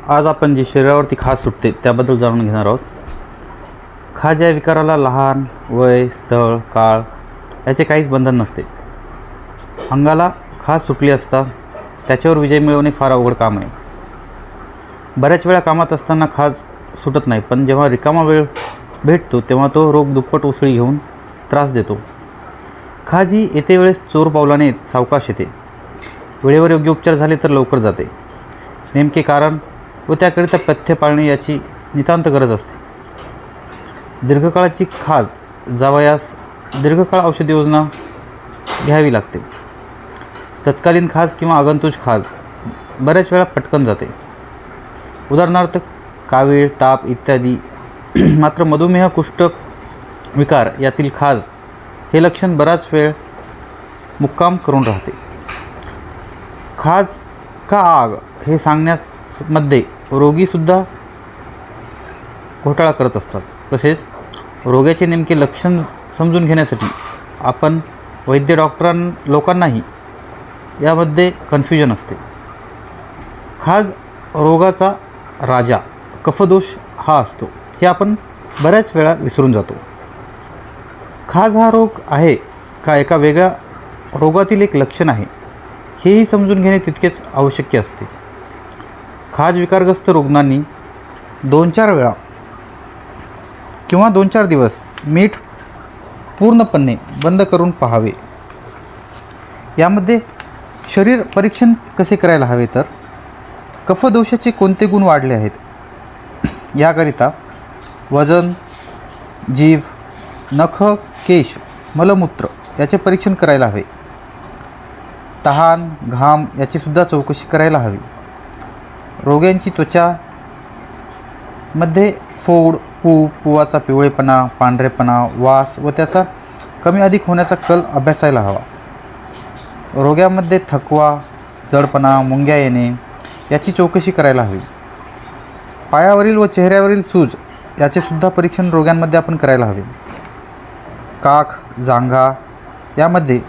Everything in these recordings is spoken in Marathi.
आज आपण जी शरीरावरती खाज सुटते त्याबद्दल जाणून घेणार आहोत. खाज या विकाराला लहान, वय, स्थळ, काळ याचे काहीच बंधन नसते. अंगाला खाज सुटली असता त्याच्यावर विजय मिळवणे फार अवघड काम आहे. बऱ्याच वेळा कामात असताना खाज सुटत नाही, पण जेव्हा रिकामा वेळ भेटतो तेव्हा तो रोग दुप्पट उसळी घेऊन त्रास देतो. खाज ही येते वेळेस चोर पावलाने सावकाश येते. वेळेवर योग्य उपचार झाले तर लवकर जाते. नेमके कारण व त्याकरिता पथ्य पाळणे याची नितांत गरज असते. दीर्घकाळाची खाज जावयास दीर्घकाळ औषधी योजना घ्यावी लागते. तत्कालीन खाज किंवा आगंतुक खाज बऱ्याच वेळा पटकन जाते. उदाहरणार्थ कावीळ, ताप इत्यादी. मात्र मधुमेह, कुष्ठ विकार यातील खाज हे लक्षण बराच वेळ मुक्काम करून राहते. खाज का आग हे सांगण्यामध्ये रोगीसुद्धा घोटाळा करत असतात. तसेच रोगाचे नेमके लक्षण समजून घेण्यासाठी आपण वैद्य लोकांनाही यामध्ये कन्फ्युजन असते. खाज रोगाचा राजा कफदोष हा असतो हे आपण बऱ्याच वेळा विसरून जातो. खाज हा रोग आहे का एका वेगळ्या रोगातील एक लक्षण आहे हेही समजून घेणे तितकेच आवश्यक असते. खाज विकारग्रस्त रुग्णांनी 2-4 वेळा किंवा 2-4 दिवस मीठ पूर्णपणे बंद करून पाहावे. यामध्ये शरीर परीक्षण कसे करायला हवे तर कफदोषाचे कोणते गुण वाढले आहेत याकरिता वजन, जीभ, नख, केश, मलमूत्र याचे परीक्षण करायला हवे. तहान, घाम याचीसुद्धा चौकशी करायला हवी. रोग्यांची त्वचामध्ये फोड, पुवाचा पिवळेपणा, पांढरेपणा, वास व त्याचा कमी अधिक होण्याचा कल अभ्यासायला हवा. रोग्यामध्ये थकवा, जडपणा, मुंग्या येणे याची चौकशी करायला हवी. पायावरील व चेहऱ्यावरील सूज याचेसुद्धा परीक्षण रोग्यांमध्ये आपण करायला हवे. काख, जांघा यामध्ये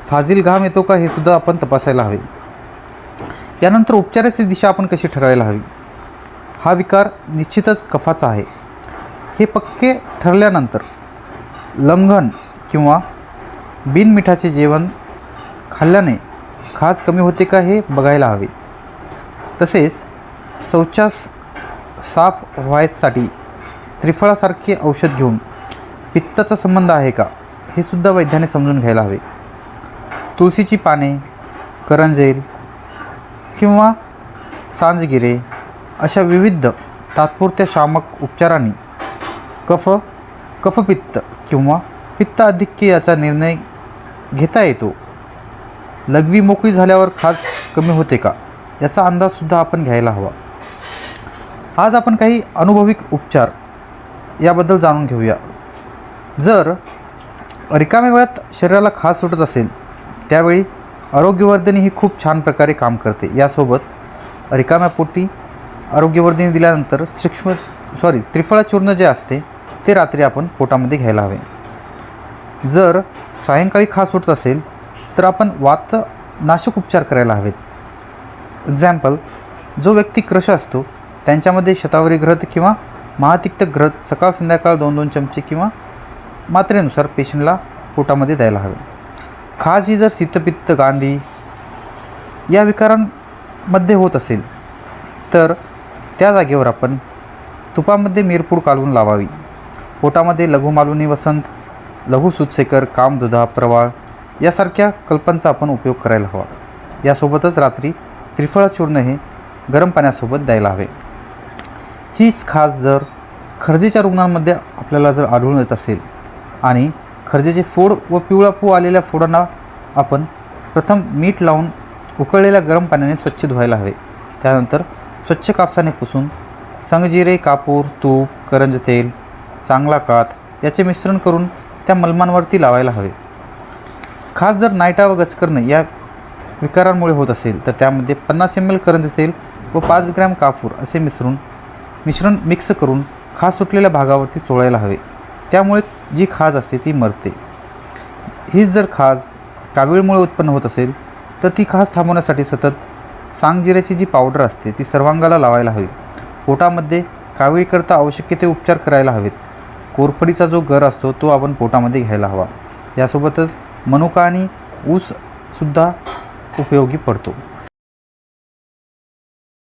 फाजील घाम येतो का हे सुद्धा आपण तपासायला हवे. यानंतर उपचाराची दिशा आपण कशी ठरवायला हवी. हा विकार निश्चितच कफाचा आहे हे पक्के ठरल्यानंतर लंघन किंवा बिनमिठाचे जेवण खाल्ल्याने खाज कमी होते का हे बघायला हवे. तसेच शौचास साफ व्हायसाठी त्रिफळासारखे औषध घेऊन पित्ताचा संबंध आहे का हे सुद्धा वैद्याने समजून घ्यायला हवे. तुळशीची पाने, करंजेल किंवा सांजगिरे अशा विविध तात्पुरत्या शामक उपचारांनी कफपित्त किंवा पित्ताधिक्य याचा निर्णय घेता येतो. लघवी मोकळी झाल्यावर खाज कमी होते का याचा अंदाजसुद्धा आपण घ्यायला हवा. आज आपण काही अनुभविक उपचार याबद्दल जाणून घेऊया. जर रिकाम्या वेळात शरीराला खाज सुटत असेल त्यावेळी आरोग्यवर्धिनी ही खूप छान प्रकारे काम करते. यासोबत रिकाम्या पोटी आरोग्यवर्धिनी दिल्यानंतर त्रिफळा चूर्ण जे असते ते रात्री आपण पोटामध्ये घ्यायला हवे. जर सायंकाळी खाज सुटत असेल तर आपण वातनाशक उपचार करायला हवेत. एक्झाम्पल, जो व्यक्ती क्रश असतो त्यांच्यामध्ये शतावरी घृत किंवा महातिक्त घृत सकाळ संध्याकाळ 2-2 चमचे किंवा मात्रेनुसार पेशंटला पोटामध्ये द्यायला हवे. खाज ही जर शीतपित्त, गांधी या विकारांमध्ये होत असेल तर त्या जागेवर आपण तुपामध्ये मिरपूड कालवून लावावी. पोटामध्ये लघुमालुनी वसंत, लघु सुतसेकर, कामदुधा, प्रवाळ यासारख्या कल्पांचा आपण उपयोग करायला हवा. यासोबतच रात्री त्रिफळा चूर्ण हे गरम पाण्यासोबत द्यायला हवे. हीच खाज जर खर्जेच्या रुग्णांमध्ये आपल्याला जर आढळून येत असेल आणि खर्जेचे फोड व पिवळा पू आलेल्या फोडांना आपण प्रथम मीठ लावून उकळलेल्या गरम पाण्याने स्वच्छ धुवायला हवे. त्यानंतर स्वच्छ कापसाने पुसून संगजिरे, कापूर, तूप, करंज तेल, चांगला कात याचे मिश्रण करून त्या मलमांवरती लावायला हवे. खास जर नायटा व गचकरणे या विकारांमुळे होत असेल तर त्यामध्ये 50 ml करंज तेल व 5 ग्रॅम कापूर असे मिश्रण मिक्स करून खाज सुटलेल्या भागावरती चोळायला हवे. त्यामुळे जी खाज असते ती मरते. हीच जर खाज कावीळमुळे उत्पन्न होत असेल तर ती खाज थांबवण्यासाठी सतत सांगजिऱ्याची जी पावडर असते ती सर्वांगाला लावायला हवी. पोटामध्ये कावीळीकरता आवश्यक ते उपचार करायला हवेत. कोरफडीचा जो गर असतो तो आपण पोटामध्ये घ्यायला हवा. यासोबतच मनुका आणि ऊससुद्धा उपयोगी पडतो.